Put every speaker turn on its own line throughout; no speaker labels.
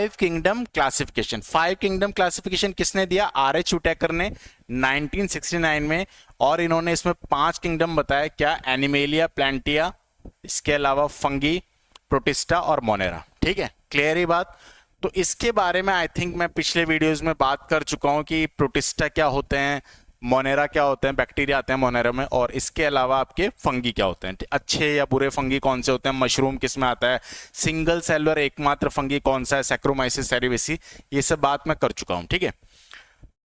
Kingdom classification. 5 kingdom classification किसने दिया? RH. Whittaker ने 1969 में। और इन्होंने इसमें 5 किंगडम बताया, क्या? एनिमेलिया, प्लांटिया, इसके अलावा फंगी, प्रोटिस्टा और मोनेरा। ठीक है, क्लियर ही बात। तो इसके बारे में आई थिंक मैं पिछले वीडियोस में बात कर चुका हूं कि प्रोटिस्टा क्या होते हैं, मोनेरा क्या होते हैं, बैक्टीरिया आते हैं मोनेरा में, और इसके अलावा आपके फंगी क्या होते हैं। अच्छे या बुरे फंगी कौन से होते हैं, मशरूम किस में आता है, सिंगल सेलुलर एकमात्र फंगी कौन सा है, सैक्रोमाइसिस सेरेविसी, ये सब बात मैं कर चुका हूं। ठीक है,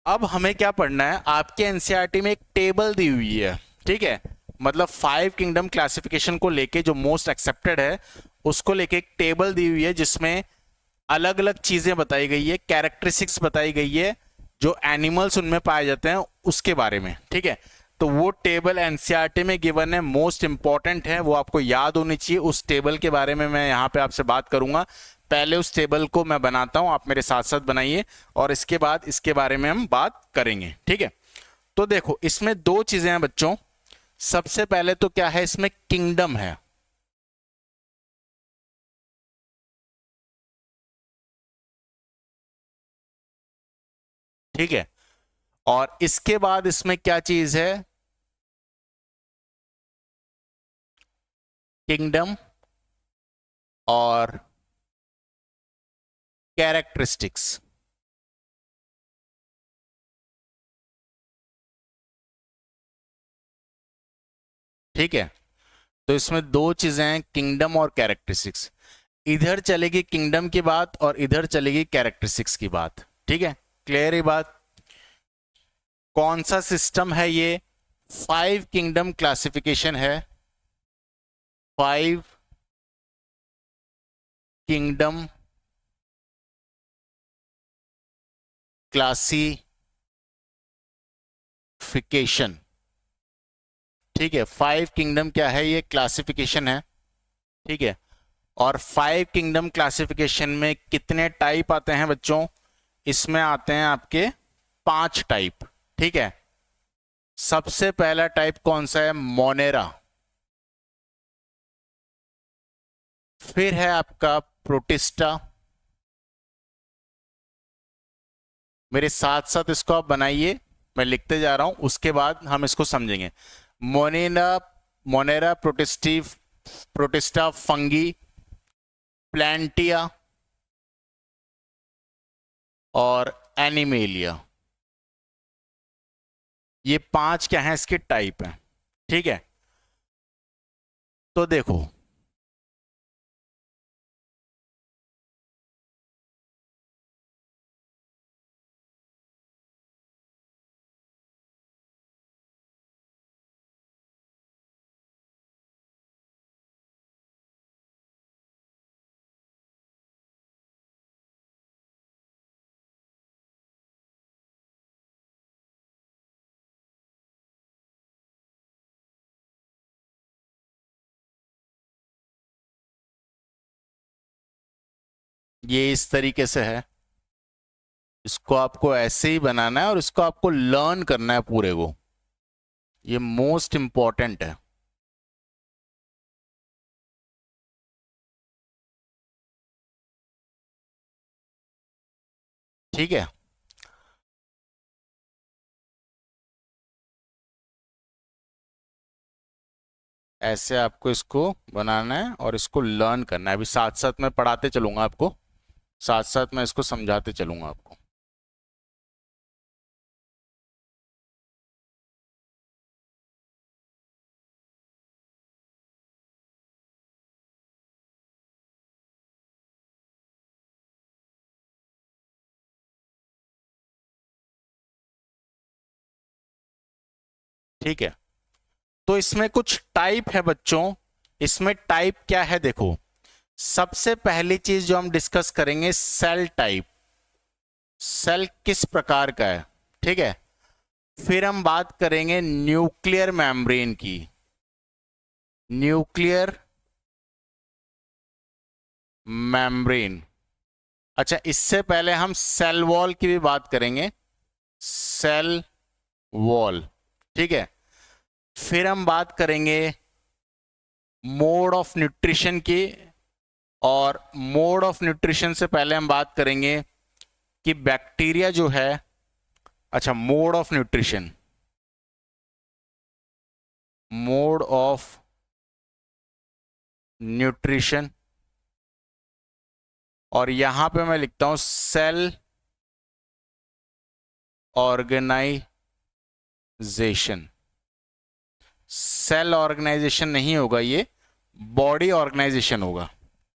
अब हमें क्या पढ़ना है, आपके एनसीईआरटी में एक टेबल दी हुई है। ठीक है, मतलब 5 किंगडम क्लासिफिकेशन को लेके जो मोस्ट एक्सेप्टेड है उसको लेके एक टेबल दी हुई है जिसमें अलग अलग चीजें बताई गई है, कैरेक्टरिस्टिक्स बताई गई है जो एनिमल्स उनमें पाए जाते हैं उसके बारे में। ठीक है, तो वो टेबल एनसीईआरटी में गिवन है, मोस्ट इंपॉर्टेंट है, वो आपको याद होनी चाहिए। उस टेबल के बारे में मैं यहाँ पे आपसे बात करूंगा। पहले उस टेबल को मैं बनाता हूं, आप मेरे साथ साथ बनाइए, और इसके बाद इसके बारे में हम बात करेंगे। ठीक है, तो देखो इसमें 2 चीजें हैं बच्चों। सबसे पहले तो क्या है, इसमें किंगडम है। ठीक है, और इसके बाद इसमें क्या चीज है, किंगडम और कैरेक्टरिस्टिक्स। ठीक है, तो इसमें 2 चीजें हैं, किंगडम और कैरेक्टरिस्टिक्स। इधर चलेगी किंगडम की बात और इधर चलेगी कैरेक्टरिस्टिक्स की बात। ठीक है, क्लियर ही बात। कौन सा सिस्टम है ये? 5 किंगडम क्लासिफिकेशन है। 5 किंगडम क्लासिफिकेशन। ठीक है, 5 किंगडम क्या है, ये क्लासिफिकेशन है। ठीक है, और 5 किंगडम क्लासिफिकेशन में कितने टाइप आते हैं बच्चों? इसमें आते हैं आपके 5 टाइप। ठीक है, सबसे पहला टाइप कौन सा है? मोनेरा। फिर है आपका प्रोटिस्टा। मेरे साथ साथ इसको आप बनाइए, मैं लिखते जा रहा हूं, उसके बाद हम इसको समझेंगे। मोनेरा, मोनेरा प्रोटिस्टिव, प्रोटिस्टा फंगी, प्लांटिया और एनिमेलिया। ये 5 क्या है, इसके टाइप हैं। ठीक है, तो देखो ये इस तरीके से है, इसको आपको ऐसे ही बनाना है और इसको आपको लर्न करना है पूरे को, ये मोस्ट इंपॉर्टेंट है। ठीक है, ऐसे आपको इसको बनाना है और इसको लर्न करना है। अभी साथ साथ मैं पढ़ाते चलूंगा आपको, साथ साथ मैं इसको समझाते चलूंगा आपको। ठीक है, तो इसमें कुछ टाइप है बच्चों। इसमें टाइप क्या है देखो, सबसे पहली चीज जो हम डिस्कस करेंगे, सेल टाइप। सेल किस प्रकार का है। ठीक है, फिर हम बात करेंगे न्यूक्लियर मेम्ब्रेन की, न्यूक्लियर मेम्ब्रेन। अच्छा, इससे पहले हम सेल वॉल की भी बात करेंगे, सेल वॉल। ठीक है, फिर हम बात करेंगे मोड ऑफ न्यूट्रिशन की, और मोड ऑफ न्यूट्रिशन से पहले हम बात करेंगे कि बैक्टीरिया जो है, अच्छा mode of nutrition, mode of nutrition, और यहां पे मैं लिखता हूं सेल ऑर्गेनाइजेशन। सेल ऑर्गेनाइजेशन नहीं होगा, ये बॉडी ऑर्गेनाइजेशन होगा।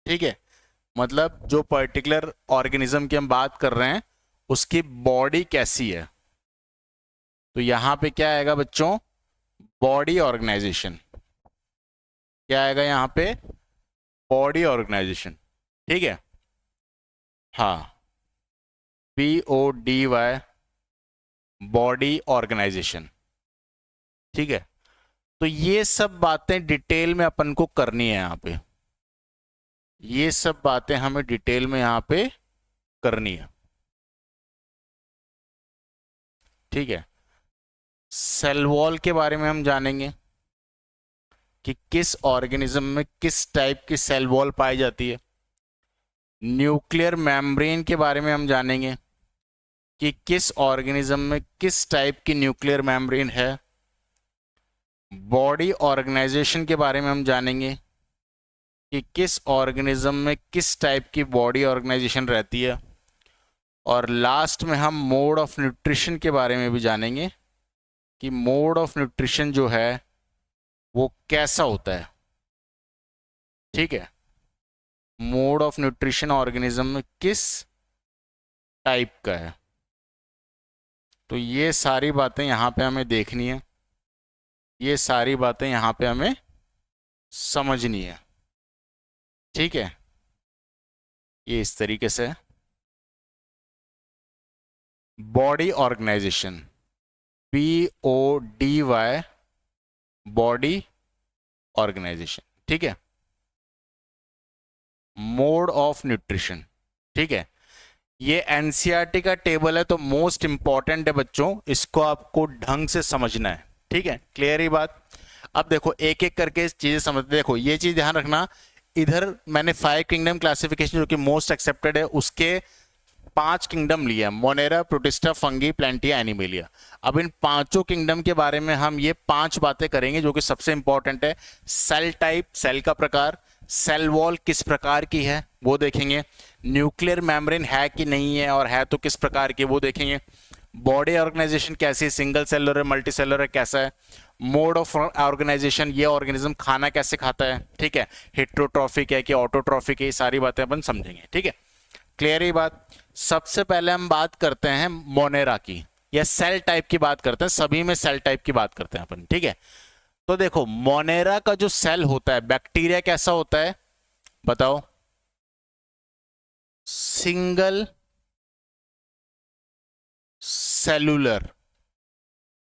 ठीक है, मतलब जो पर्टिकुलर ऑर्गेनिज्म की हम बात कर रहे हैं उसकी बॉडी कैसी है, तो यहां पे क्या आएगा बच्चों, बॉडी ऑर्गेनाइजेशन। क्या आएगा यहां पे, बॉडी ऑर्गेनाइजेशन। ठीक है, हाँ, BODY, बॉडी ऑर्गेनाइजेशन। ठीक है, तो ये सब बातें डिटेल में अपन को करनी है यहां पे, ये सब बातें हमें डिटेल में यहां पे करनी है। ठीक है, सेल वॉल के बारे में हम जानेंगे कि किस ऑर्गेनिज्म में किस टाइप की सेल वॉल पाई जाती है। न्यूक्लियर मेम्ब्रेन के बारे में हम जानेंगे कि किस ऑर्गेनिज्म में किस टाइप की न्यूक्लियर मेम्ब्रेन है। बॉडी ऑर्गेनाइजेशन के बारे में हम जानेंगे कि किस ऑर्गेनिज्म में किस टाइप की बॉडी ऑर्गेनाइजेशन रहती है। और लास्ट में हम मोड ऑफ न्यूट्रिशन के बारे में भी जानेंगे कि मोड ऑफ न्यूट्रिशन जो है वो कैसा होता है। ठीक है, मोड ऑफ न्यूट्रिशन ऑर्गेनिज्म में किस टाइप का है, तो ये सारी बातें यहां पे हमें देखनी है, ये सारी बातें यहां पे हमें समझनी है। ठीक है, ये इस तरीके से body organisation, BODY, body organisation. ठीक है, मोड ऑफ न्यूट्रिशन। ठीक है, ये एनसीईआरटी का टेबल है तो मोस्ट इंपॉर्टेंट है बच्चों, इसको आपको ढंग से समझना है। ठीक है, क्लियर ही बात। अब देखो एक एक करके चीजें समझते, देखो ये चीज ध्यान रखना, इधर मैंने 5 किंगडम क्लासिफिकेशन जो कि मोस्ट एक्सेप्टेड है उसके 5 किंगडम लिया, मोनेरा, प्रोटिस्टा, फंगी, प्लांटिया, एनिमेलिया। अब इन पांचों किंगडम के बारे में हम ये 5 बातें करेंगे जो कि सबसे इंपॉर्टेंट है। सेल टाइप, सेल का प्रकार, सेल वॉल किस प्रकार की है वो देखेंगे, न्यूक्लियर मेम्ब्रेन है कि नहीं है और है तो किस प्रकार की वो देखेंगे, बॉडी ऑर्गेनाइजेशन कैसी है, सिंगल सेलुलर है, मल्टी सेलुलर है, कैसा है, मोड ऑफ ऑर्गेनाइजेशन, ये ऑर्गेनिज्म खाना कैसे खाता है। ठीक है, हेट्रोट्रॉफिक है कि ऑटोट्रॉफिक है, ये सारी बातें अपन समझेंगे। ठीक है, क्लियर ही बात। सबसे पहले हम बात करते हैं मोनेरा की, या सेल टाइप की बात करते हैं, सभी में सेल टाइप की बात करते हैं अपन। ठीक है, तो देखो मोनेरा का जो सेल होता है, बैक्टीरिया कैसा होता है बताओ, सिंगल सेलुलर,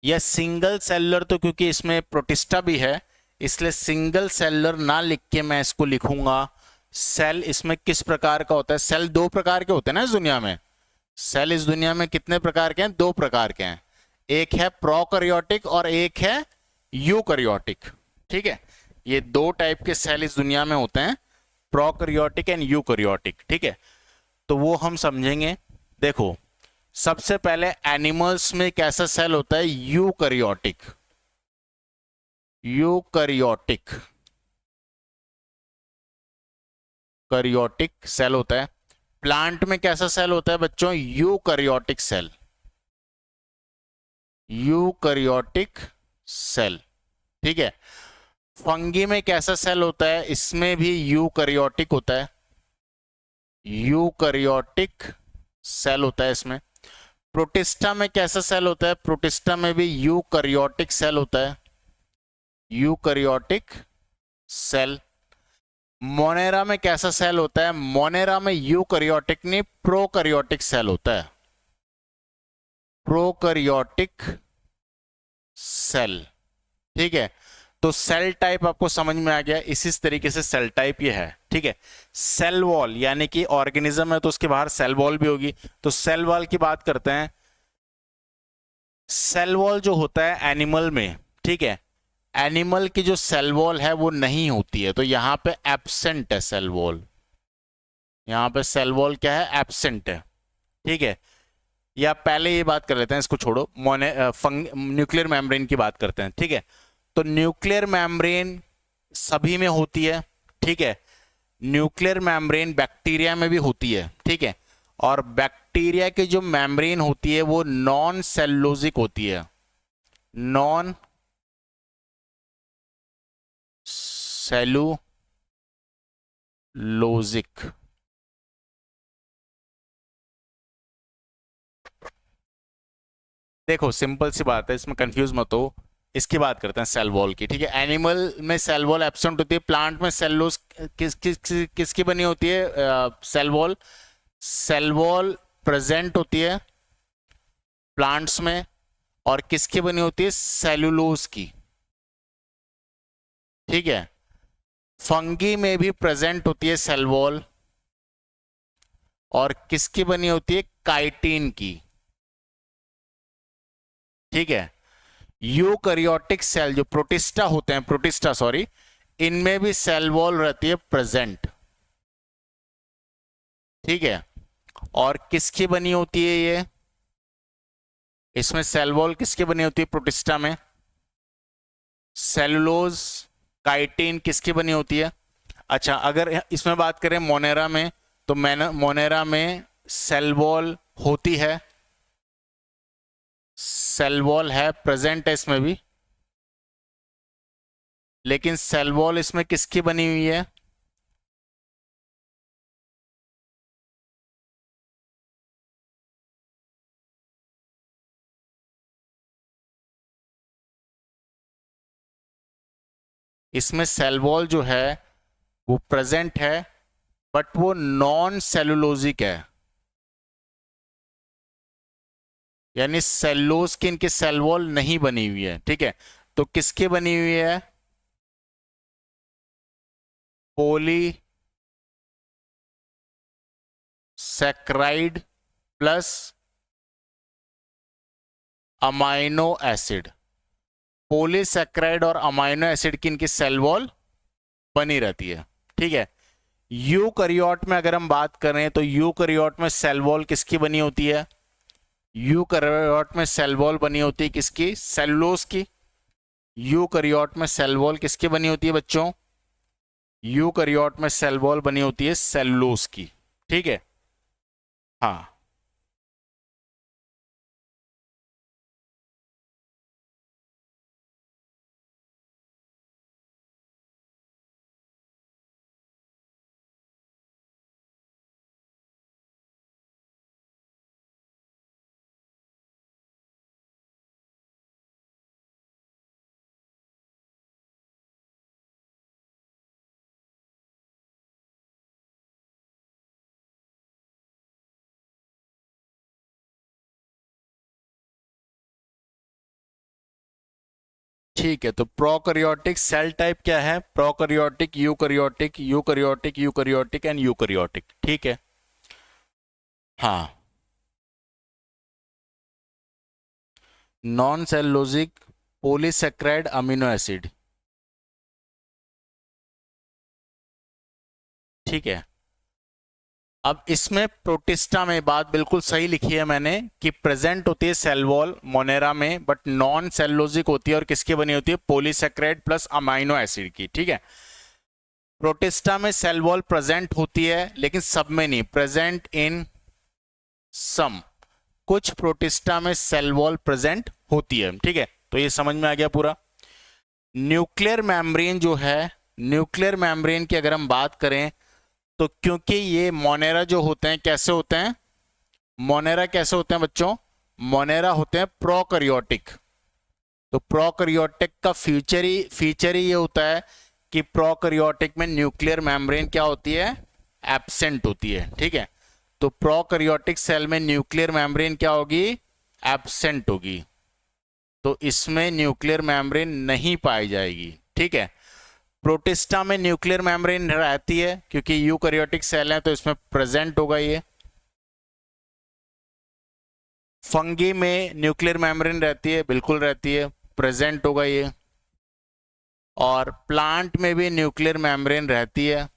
या सिंगल सेलुलर, तो क्योंकि इसमें प्रोटिस्टा भी है इसलिए सिंगल सेलुलर ना लिख के मैं इसको लिखूंगा सेल। इसमें किस प्रकार का होता है, सेल 2 प्रकार के होते हैं ना इस दुनिया में। सेल इस दुनिया में कितने प्रकार के हैं, 2 प्रकार के हैं, एक है प्रोकैरियोटिक और एक है यूकैरियोटिक। ठीक है, ये 2 टाइप के सेल इस दुनिया में होते हैं, प्रोकैरियोटिक एंड यूकैरियोटिक। ठीक है, तो वो हम समझेंगे। देखो सबसे पहले एनिमल्स में कैसा सेल होता है, यूकैरियोटिक, यूकैरियोटिक, कैरियोटिक सेल होता है। प्लांट में कैसा सेल होता है बच्चों, यूकैरियोटिक सेल, यूकैरियोटिक सेल। ठीक है, फंगी में कैसा सेल होता है, इसमें भी यूकैरियोटिक होता है, यूकैरियोटिक सेल होता है इसमें। प्रोटिस्टा में कैसा सेल होता है, प्रोटिस्टा में भी यूकैरियोटिक सेल होता है, यूकैरियोटिक सेल। मोनेरा में कैसा सेल होता है, मोनेरा में यूकैरियोटिक नहीं प्रोकैरियोटिक सेल होता है, प्रोकैरियोटिक सेल। ठीक है, तो सेल टाइप आपको समझ में आ गया, इसी तरीके से सेल टाइप ये है। ठीक है, सेल वॉल यानी कि ऑर्गेनिज्म है तो उसके बाहर सेल वॉल भी होगी, तो सेल वॉल की बात करते हैं। सेल वॉल जो होता है एनिमल में, ठीक है, एनिमल की जो सेल वॉल है वो नहीं होती है, तो यहां पे एब्सेंट है सेल वॉल, यहाँ पे सेल वॉल क्या है, एब्सेंट है। ठीक है, या पहले ये बात कर लेते हैं, इसको छोड़ो, न्यूक्लियर मेम्ब्रेन की बात करते हैं। ठीक है, तो न्यूक्लियर मेम्ब्रेन सभी में होती है। ठीक है, न्यूक्लियर मेम्ब्रेन बैक्टीरिया में भी होती है। ठीक है, और बैक्टीरिया की जो मेम्ब्रेन होती है वो नॉन सेलुलोजिक होती है, नॉन सेलुलोजिक। देखो सिंपल सी बात है, इसमें कंफ्यूज मत हो। इसकी बात करते हैं सेल वॉल की। ठीक है, एनिमल में सेल वॉल एब्सेंट होती है, प्लांट में सेलुलोज किसकी बनी होती है, cell wall. Cell wall present होती है प्लांट्स में, और किसकी बनी होती है, सेलुलोज की। ठीक है, फंगी में भी प्रेजेंट होती है सेल वॉल, और किसकी बनी होती है, काइटिन की। ठीक है, यूकैरियोटिक सेल जो प्रोटिस्टा होते हैं, प्रोटिस्टा सॉरी, इनमें भी सेल वॉल रहती है प्रेजेंट। ठीक है, और किसकी बनी होती है ये, इसमें सेल वॉल किसकी बनी होती है प्रोटिस्टा में, सेलुलोज, काइटिन किसकी बनी होती है। अच्छा, अगर इसमें बात करें मोनेरा में, तो मोनेरा में सेल वॉल होती है, सेल वॉल है, प्रेजेंट है इसमें भी, लेकिन सेल वॉल इसमें किसकी बनी हुई है, इसमें सेल वॉल जो है वो प्रेजेंट है, बट वो नॉन सेलुलोजिक है, यानी सेलुलोज की इनकी सेल वॉल नहीं बनी हुई है। ठीक है, तो किसकी बनी हुई है, पोली सैकराइड प्लस अमाइनो एसिड। पोलीसैक्राइड और अमाइनो एसिड की इनकी सेल वॉल बनी रहती है। ठीक है, यूकैरियोट में अगर हम बात करें तो यूकैरियोट में सेल वॉल किसकी बनी होती है, यूकैरियोट में सेल वॉल बनी होती है किसकी, सेलुलोज की। यूकैरियोट में सेल वॉल किसकी बनी होती है बच्चों, यूकैरियोट में सेल वॉल बनी होती है सेलुलोज की। ठीक है, हाँ, ठीक है, तो प्रोकैरियोटिक सेल टाइप क्या है, prokaryotic, eukaryotic, eukaryotic, eukaryotic and eukaryotic. ठीक है, हाँ, नॉन सेलुलोजिक पोलीसैक्राइड अमीनो एसिड। ठीक है, अब इसमें प्रोटिस्टा में बात बिल्कुल सही लिखी है मैंने कि प्रेजेंट होती है सेल वॉल मोनेरा में, बट नॉन सेलुलोजिक होती है, और किसकी बनी होती है, पोलीसैक्राइड प्लस अमाइनो एसिड की। ठीक है, प्रोटिस्टा में सेल वॉल प्रेजेंट होती है, लेकिन सब में नहीं, प्रेजेंट इन सम, कुछ प्रोटिस्टा में सेल वॉल प्रेजेंट होती है। ठीक है, तो ये समझ में आ गया पूरा। न्यूक्लियर मेम्ब्रेन जो है, न्यूक्लियर मेम्ब्रेन की अगर हम बात करें, तो क्योंकि ये मोनेरा जो होते हैं कैसे होते हैं, मोनेरा कैसे होते हैं बच्चों, मोनेरा होते हैं प्रोकैरियोटिक। तो प्रोकैरियोटिक का फीचर ही ये होता है कि प्रोकैरियोटिक में न्यूक्लियर मेम्ब्रेन क्या होती है, एब्सेंट होती है। ठीक है, तो प्रोकैरियोटिक सेल में न्यूक्लियर मेम्ब्रेन क्या होगी, एब्सेंट होगी, तो इसमें न्यूक्लियर मेम्ब्रेन नहीं पाई जाएगी। ठीक है, प्रोटिस्टा में न्यूक्लियर मेम्ब्रेन रहती है क्योंकि यूकैरियोटिक सेल है, तो इसमें प्रेजेंट होगा ये। फंगी में न्यूक्लियर मेम्ब्रेन रहती है, बिल्कुल रहती है, प्रेजेंट होगा ये। और प्लांट में भी न्यूक्लियर मेम्ब्रेन रहती है,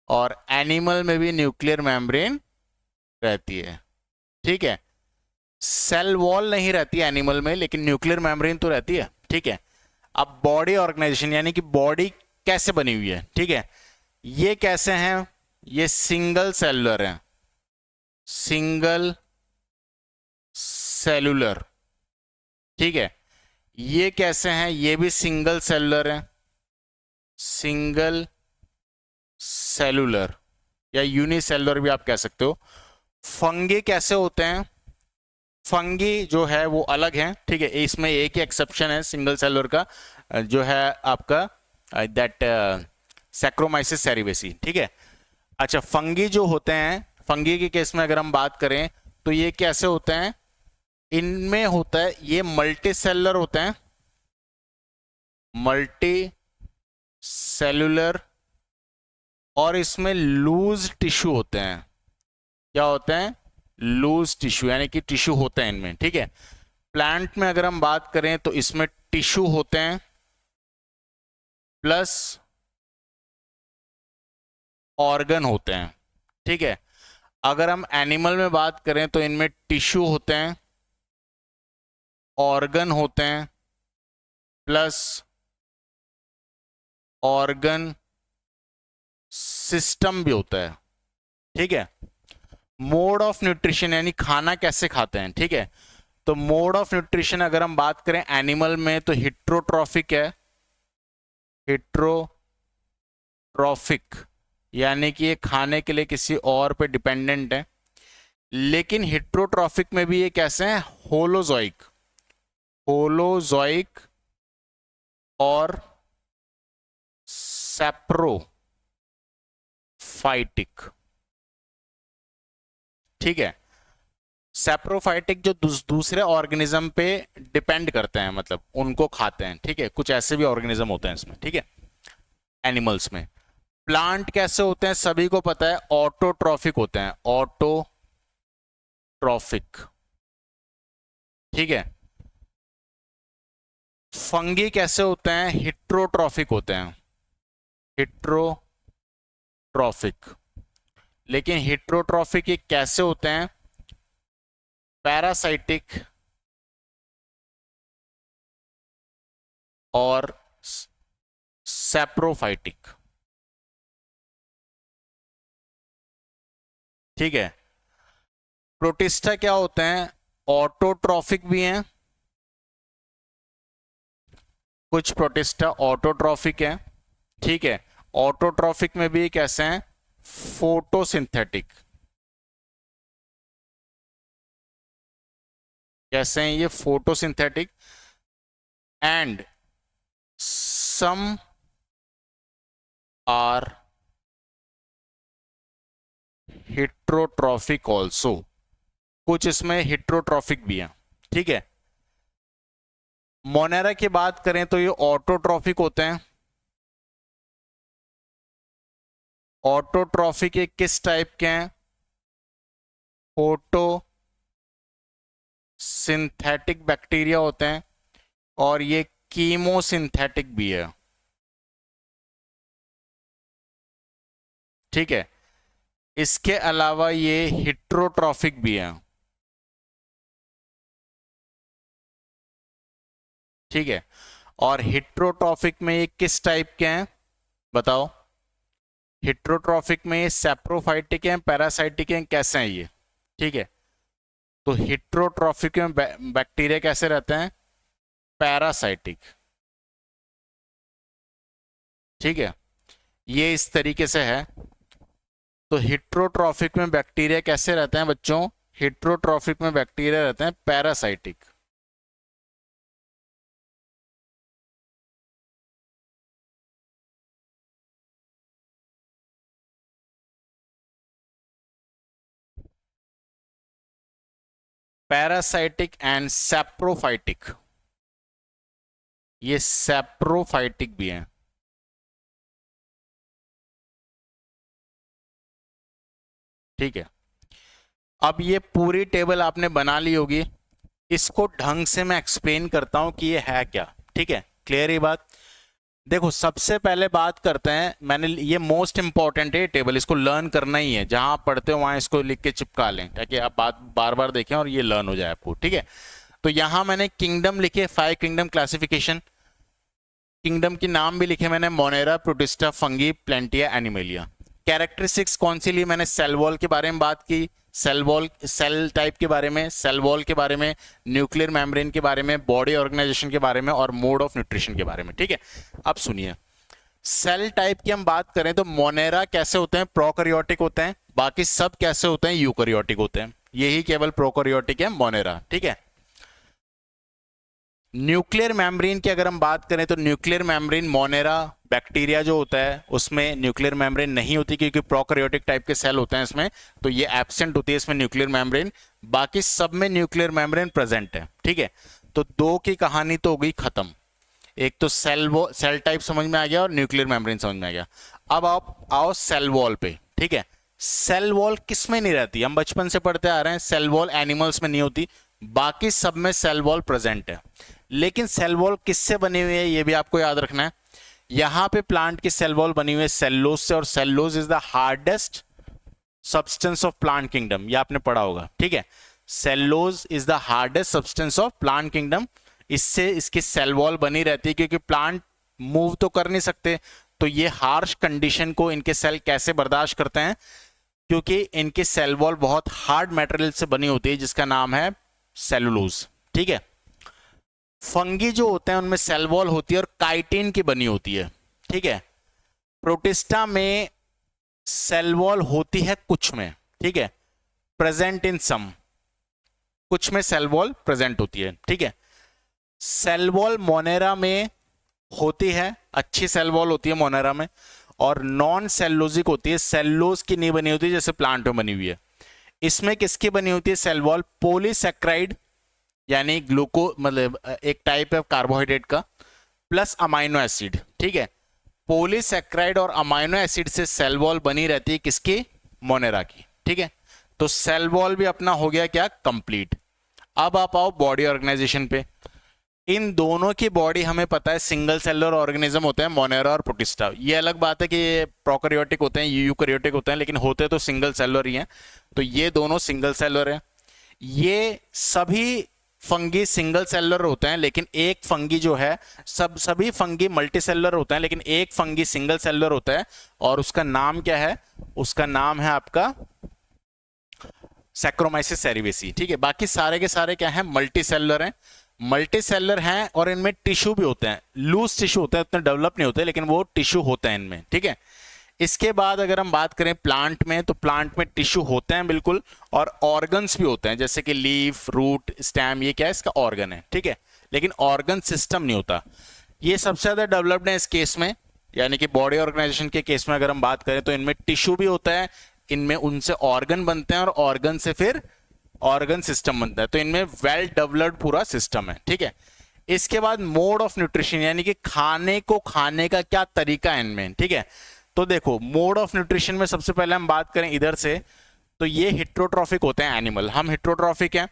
और एनिमल में भी न्यूक्लियर मेम्ब्रेन रहती है। ठीक है, सेल वॉल नहीं रहती है एनिमल में, लेकिन न्यूक्लियर मेम्ब्रेन तो रहती है। ठीक है, अब बॉडी ऑर्गेनाइजेशन यानी कि बॉडी कैसे बनी हुई है। ठीक है, ये कैसे हैं, ये सिंगल सेलुलर है, सिंगल सेलुलर। ठीक है, ये कैसे हैं, ये भी सिंगल सेलुलर है, सिंगल सेलुलर या यूनिसेलुलर भी आप कह सकते हो। फंगी कैसे होते हैं, फंगी जो है वो अलग है। ठीक है, इसमें एक ही एक्सेप्शन है सिंगल सेलुलर का, जो है आपका दैट सैक्रोमाइसिस सेरिवेसी। ठीक है, अच्छा फंगी जो होते हैं, फंगी के केस में अगर हम बात करें तो ये कैसे होते हैं, इनमें होता है ये मल्टी सेलुलर होते हैं, मल्टी सेलुलर, और इसमें लूज टिश्यू होते हैं। क्या होते हैं, लूज टिश्यू, यानी कि टिश्यू होते हैं इनमें। ठीक है, प्लांट में अगर हम बात करें तो इसमें टिश्यू होते हैं प्लस ऑर्गन होते हैं। ठीक है, अगर हम एनिमल में बात करें तो इनमें टिश्यू होते हैं, ऑर्गन होते हैं प्लस ऑर्गन सिस्टम भी होता है। ठीक है, मोड ऑफ न्यूट्रिशन यानी खाना कैसे खाते हैं। ठीक है, तो मोड ऑफ न्यूट्रिशन अगर हम बात करें एनिमल में तो हिट्रोट्रॉफिक है, हिट्रोट्रॉफिक यानी कि ये खाने के लिए किसी और पे डिपेंडेंट है। लेकिन हिट्रोट्रॉफिक में भी ये कैसे हैं, होलोजोइक, होलोजोइक और सैप्रोफाइटिक। ठीक है, सैप्रोफाइटिक जो दूसरे ऑर्गेनिज्म पे डिपेंड करते हैं, मतलब उनको खाते हैं। ठीक है, कुछ ऐसे भी ऑर्गेनिज्म होते हैं इसमें। ठीक है, एनिमल्स में। प्लांट कैसे होते हैं सभी को पता है, ऑटोट्रॉफिक होते हैं, ऑटोट्रॉफिक। ठीक है, फंगी कैसे होते हैं, हिट्रोट्रॉफिक होते हैं, हिट्रोट्रॉफिक। लेकिन हिट्रोट्रॉफिक ये कैसे होते हैं, पैरासाइटिक और सैप्रोफाइटिक। ठीक है, प्रोटिस्टा क्या होते हैं, ऑटोट्रॉफिक भी हैं, कुछ प्रोटिस्टा ऑटोट्रॉफिक है। ठीक है, ऑटोट्रॉफिक में भी कैसे हैं, फोटोसिंथेटिक। कैसे हैं ये, photosynthetic. And some are heterotrophic also, कुछ इसमें हिट्रोट्रॉफिक भी है। ठीक है, मोनेरा की बात करें तो ये ऑटोट्रॉफिक होते हैं। ऑटोट्रॉफिक ये किस टाइप के हैं, फोटो सिंथेटिक बैक्टीरिया होते हैं, और ये कीमोसिंथेटिक भी है। ठीक है, इसके अलावा ये हिट्रोट्रॉफिक भी है। ठीक है, और हिट्रोट्रॉफिक में ये किस टाइप के हैं बताओ, हिट्रोट्रॉफिक में ये सैप्रोफाइटिक हैं, पैरासाइटिक हैं, कैसे हैं ये। ठीक है, तो हिट्रोट्रॉफिक में बैक्टीरिया कैसे रहते हैं, पैरासाइटिक। ठीक है, ये इस तरीके से है। तो हिट्रोट्रॉफिक में बैक्टीरिया कैसे रहते हैं बच्चों, हिट्रोट्रॉफिक में बैक्टीरिया रहते हैं पैरासाइटिक। पैरासाइटिक एंड सैप्रोफाइटिक, ये सैप्रोफाइटिक भी है। ठीक है, अब ये पूरी टेबल आपने बना ली होगी, इसको ढंग से मैं एक्सप्लेन करता हूं कि ये है क्या। ठीक है, क्लियर ये बात। देखो सबसे पहले बात करते हैं, मैंने ये मोस्ट इंपॉर्टेंट है टेबल, इसको लर्न करना ही है, जहां आप पढ़ते हो वहां इसको लिख के चिपका लें ताकि आप बात बार बार देखें और ये लर्न हो जाए आपको, ठीक है। तो यहां मैंने किंगडम लिखे, 5 किंगडम क्लासिफिकेशन, किंगडम के नाम भी लिखे मैंने, monera, protista, fungi, plantae, animalia. Characteristics कौन सी ली मैंने, सेल वॉल के बारे में बात की, सेल वॉल, सेल टाइप के बारे में, सेल वॉल के बारे में, न्यूक्लियर मेम्ब्रेन के बारे में, बॉडी ऑर्गेनाइजेशन के बारे में और मोड ऑफ न्यूट्रिशन के बारे में, ठीक है। अब सुनिए, सेल टाइप की हम बात करें तो मोनेरा कैसे होते हैं, प्रोकैरियोटिक होते हैं, बाकी सब कैसे होते हैं, यूकैरियोटिक होते हैं, यही केवल प्रोकैरियोटिक है मोनेरा, ठीक है। न्यूक्लियर मेम्ब्रेन की अगर हम बात करें तो न्यूक्लियर मेम्ब्रेन मोनेरा, बैक्टीरिया जो होता है उसमें न्यूक्लियर मेम्ब्रेन नहीं होती क्योंकि प्रोकैरियोटिक टाइप के सेल होते हैं इसमें, तो ये एब्सेंट होती है इसमें न्यूक्लियर मेम्ब्रेन, बाकी सब में न्यूक्लियर मेम्ब्रेन प्रेजेंट है, ठीक है। तो दो की कहानी तो हो गई खत्म, एक तो सेल टाइप समझ में आ गया और न्यूक्लियर मेम्ब्रेन समझ में आ गया। अब आप आओ सेल वॉल पे, ठीक है। सेल वॉल किस में नहीं रहती, हम बचपन से पढ़ते आ रहे हैं, सेल वॉल एनिमल्स में नहीं होती, बाकी सब में सेल वॉल प्रेजेंट है। लेकिन सेल वॉल किससे बनी हुई है ये भी आपको याद रखना है। यहां पे प्लांट की सेल वॉल बनी हुई है सेल्लोज से, और cellulose is the hardest substance of plant kingdom, ये आपने पढ़ा होगा, ठीक है। Cellulose is the hardest substance of plant kingdom, इससे इसकी सेल वॉल बनी रहती है क्योंकि प्लांट मूव तो कर नहीं सकते, तो ये हार्श कंडीशन को इनके सेल कैसे बर्दाश्त करते हैं, क्योंकि इनकी सेल वॉल बहुत हार्ड मटेरियल से बनी होती है जिसका नाम है सेलुलोज, ठीक है। फंगी जो होते हैं उनमें सेल वॉल होती है और काइटिन की बनी होती है, ठीक है। प्रोटिस्टा में सेल वॉल होती है कुछ में, ठीक है, प्रेजेंट इन सम, कुछ में सेल वॉल प्रेजेंट होती है, ठीक है। सेल वॉल मोनेरा में होती है, अच्छी सेल वॉल होती है मोनेरा में, और नॉन सेल्लोजिक होती है, सेल्लोज की नहीं बनी होती जैसे प्लांट में बनी हुई है। इसमें किसकी बनी होती है सेल वॉल, पॉलीसैकेराइड यानी ग्लूको मतलब एक टाइप है कार्बोहाइड्रेट का, प्लस अमाइनो एसिड, ठीक है। पॉलीसैकेराइड और अमाइनो एसिड से सेल वॉल बनी रहती है किसकी, मोनेरा की, ठीक है। तो सेल वॉल भी अपना हो गया क्या, कंप्लीट। अब आप आओ बॉडी ऑर्गेनाइजेशन पे। इन दोनों की बॉडी हमें पता है सिंगल सेलुलर ऑर्गेनिज्म होते हैं मोनेरा और प्रोटिस्टा, ये अलग बात है कि ये प्रोकैरियोटिक होते हैं, यूकैरियोटिक होते हैं, लेकिन होते तो सिंगल सेलुलर ही हैं, तो ये दोनों सिंगल सेलुलर हैं। ये सभी फंगी सिंगल सेलुलर होते हैं, लेकिन एक फंगी जो है, सभी फंगी मल्टी सेलुलर होते हैं, लेकिन एक फंगी सिंगल सेलुलर होता है, और उसका नाम क्या है, उसका नाम है आपका सैक्रोमाइसिस सेरिवेसी, ठीक है। बाकी सारे के सारे क्या है, मल्टी सेलुलर हैं, मल्टी सेलुलर हैं, और इनमें टिश्यू भी होते हैं, लूज टिश्यू होते हैं, उतने डेवलप नहीं होते, लेकिन वो टिश्यू होते हैं इनमें, ठीक है। इसके बाद अगर हम बात करें प्लांट में, तो प्लांट में टिश्यू होते हैं बिल्कुल, और ऑर्गन्स भी होते हैं, जैसे कि लीफ, रूट, स्टेम, ये क्या है, इसका ऑर्गन है, ठीक है, लेकिन ऑर्गन सिस्टम नहीं होता। ये सबसे ज्यादा डेवलप्ड है इस केस में, यानी कि बॉडी ऑर्गेनाइजेशन के केस में अगर हम बात करें तो इनमें टिश्यू भी होता है, इनमें उनसे ऑर्गन बनते हैं, और ऑर्गन से फिर ऑर्गन सिस्टम बनता है, तो इनमें वेल डेवलप्ड पूरा सिस्टम है, ठीक है। इसके बाद मोड ऑफ न्यूट्रिशन, यानी कि खाने को खाने का क्या तरीका है इनमें, ठीक है। तो देखो मोड ऑफ न्यूट्रिशन में सबसे पहले हम बात करें इधर से, तो ये हिट्रोट्रॉफिक होते हैं एनिमल, हम हिट्रोट्रॉफिक हैं,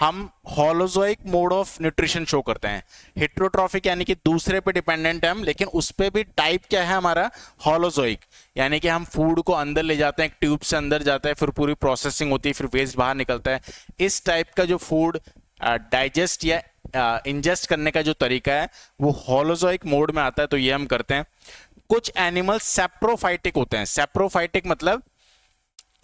हम holozoic mode of nutrition show करते हैं। हिट्रोट्रॉफिक यानी कि दूसरे पे डिपेंडेंट है हम, लेकिन उस पे भी टाइप क्या है हमारा, होलोजोइक, यानी कि हम फूड को अंदर ले जाते हैं, एक ट्यूब से अंदर जाता है, फिर पूरी प्रोसेसिंग होती है, फिर वेस्ट बाहर निकलता है। इस टाइप का जो फूड डाइजेस्ट या इंजेस्ट करने का जो तरीका है वो होलोजोइक मोड में आता है, तो ये हम करते हैं। कुछ एनिमल सेप्रोफाइटिक होते हैं, सेप्रोफाइटिक मतलब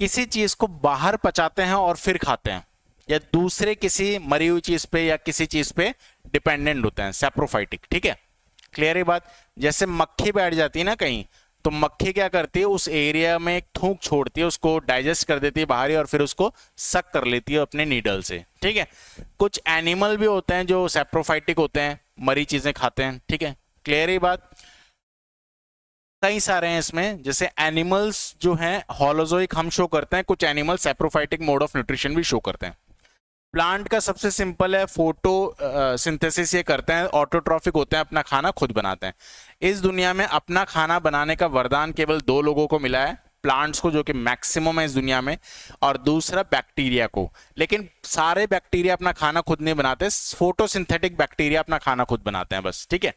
किसी चीज को बाहर पचाते हैं और फिर खाते हैं, या दूसरे किसी मरी हुई चीज पे या किसी चीज पे डिपेंडेंट होते हैं, सेप्रोफाइटिक, ठीक है। क्लियर है बात। जैसे मक्खी बैठ जाती है ना कहीं, तो मक्खी क्या करती है, उस एरिया में एक थूक छोड़ती है, उसको डाइजेस्ट कर देती है बाहर ही, और फिर उसको सक कर लेती है अपने नीडल से, ठीक है। कुछ एनिमल भी होते हैं जो सेप्रोफाइटिक होते हैं, मरी चीजें खाते हैं, ठीक है। क्लियर है बात। कई सारे हैं इसमें, जैसे एनिमल्स जो हैं होलोजोइक हम शो करते हैं, कुछ animal saprophytic mode of nutrition भी शो करते हैं। प्लांट का सबसे सिंपल है, फोटो सिंथेसिस ये करते हैं, ऑटोट्रॉफिक होते हैं, अपना खाना खुद बनाते हैं। इस दुनिया में अपना खाना बनाने का वरदान केवल दो लोगों को मिला है, प्लांट्स को जो कि मैक्सिमम है इस दुनिया में, और दूसरा बैक्टीरिया को। लेकिन सारे बैक्टीरिया अपना खाना खुद नहीं बनाते, फोटोसिंथेटिक बैक्टीरिया अपना खाना खुद बनाते हैं बस, ठीक है।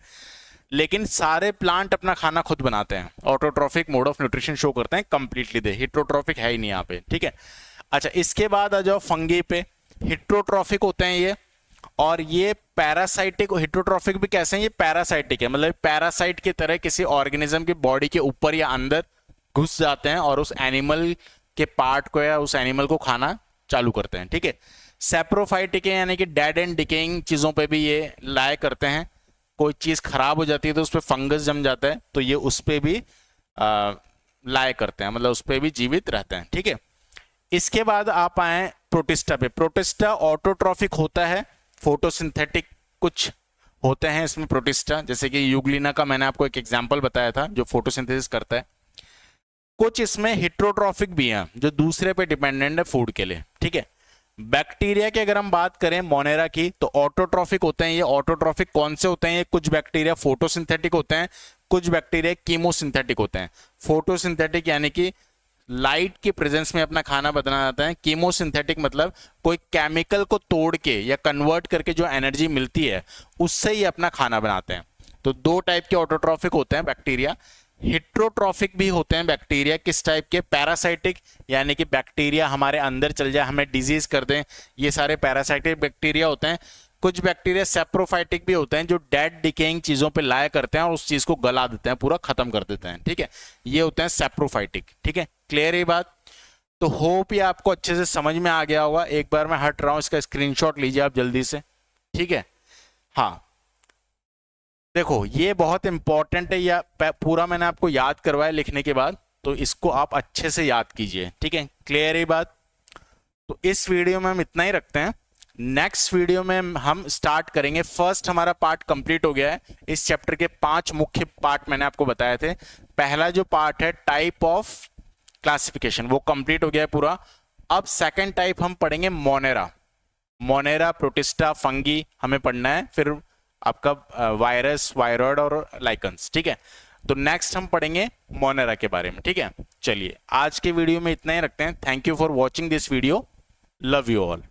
लेकिन सारे प्लांट अपना खाना खुद बनाते हैं। Autotrophic mode of nutrition show करते हैं कंप्लीटली दे, हिट्रोट्रॉफिक है ही नहीं यहाँ पे, ठीक है। अच्छा, इसके बाद आ जाओ फंगी पे। हिट्रोट्रॉफिक होते हैं ये, और ये पैरासाइटिक। हिट्रोट्रॉफिक भी कैसे हैं, ये पैरासाइटिक है, मतलब पैरासाइट की तरह किसी ऑर्गेनिज्म की बॉडी के ऊपर या अंदर घुस जाते हैं और उस एनिमल के पार्ट को या उस एनिमल को खाना चालू करते हैं, ठीक है। सेप्रोफाइटिक है, यानी कि डेड एंड डिकेइंग चीजों पे भी ये लाए करते हैं। कोई चीज खराब हो जाती है तो उस पर फंगस जम जाता है, तो ये उस पर भी लाए करते हैं, मतलब उस पर भी जीवित रहते हैं, ठीक है। इसके बाद आप आए प्रोटिस्टा पे। प्रोटिस्टा ऑटोट्रॉफिक होता है, फोटोसिंथेटिक कुछ होते हैं इसमें प्रोटिस्टा, जैसे कि यूग्लिना का मैंने आपको एक एग्जांपल बताया था जो फोटोसिंथेसिस करता है। कुछ इसमें हिट्रोट्रॉफिक भी हैं जो दूसरे पे डिपेंडेंट है फूड के लिए, ठीक है। बैक्टीरिया की अगर हम बात करें मोनेरा की, तो ऑटोट्रॉफिक होते हैं ये। ऑटोट्रॉफिक कौन से होते हैं ये? कुछ बैक्टीरिया फोटोसिंथेटिक होते हैं, कुछ बैक्टीरिया कीमोसिंथेटिक होते हैं। फोटोसिंथेटिक यानी कि लाइट की प्रेजेंस में अपना खाना बनाना जाता है। कीमोसिंथेटिक मतलब कोई केमिकल को तोड़ के या कन्वर्ट करके जो एनर्जी मिलती है उससे ही अपना खाना बनाते हैं। तो दो टाइप के ऑटोट्रॉफिक होते हैं बैक्टीरिया। हिट्रोट्रॉफिक भी होते हैं बैक्टीरिया, किस टाइप के? पैरासाइटिक, यानी कि बैक्टीरिया हमारे अंदर चल जाए, हमें डिजीज कर दें, ये सारे पैरासाइटिक बैक्टीरिया होते हैं। कुछ बैक्टीरिया सेप्रोफाइटिक भी होते हैं जो डेड डिकेइंग चीजों पे लाया करते हैं और उस चीज को गला देते हैं, पूरा खत्म कर देते हैं, ठीक है। ये होते हैं सेप्रोफाइटिक, ठीक है। क्लियर ये बात? तो होप ये आपको अच्छे से समझ में आ गया होगा। एक बार मैं हट रहा हूं, इसका स्क्रीनशॉट लीजिए आप जल्दी से, ठीक है। हाँ, देखो ये बहुत इंपॉर्टेंट है, या पूरा मैंने आपको याद करवाया लिखने के बाद, तो इसको आप अच्छे से याद कीजिए, ठीक है। क्लियर है बात? तो इस वीडियो में हम इतना ही रखते हैं। नेक्स्ट वीडियो में हम स्टार्ट करेंगे। फर्स्ट हमारा पार्ट कंप्लीट हो गया है। इस चैप्टर के 5 मुख्य पार्ट मैंने आपको बताए थे। पहला जो पार्ट है टाइप ऑफ क्लासिफिकेशन, वो कंप्लीट हो गया है पूरा। अब सेकंड टाइप हम पढ़ेंगे मोनेरा। मोनेरा, प्रोटिस्टा, फंगी हमें पढ़ना है, फिर आपका वायरस, वायरॉइड और लाइकन्स, ठीक है। तो नेक्स्ट हम पढ़ेंगे मोनेरा के बारे में, ठीक है। चलिए आज के वीडियो में इतना ही रखते हैं। Thank you for watching this video. Love you all.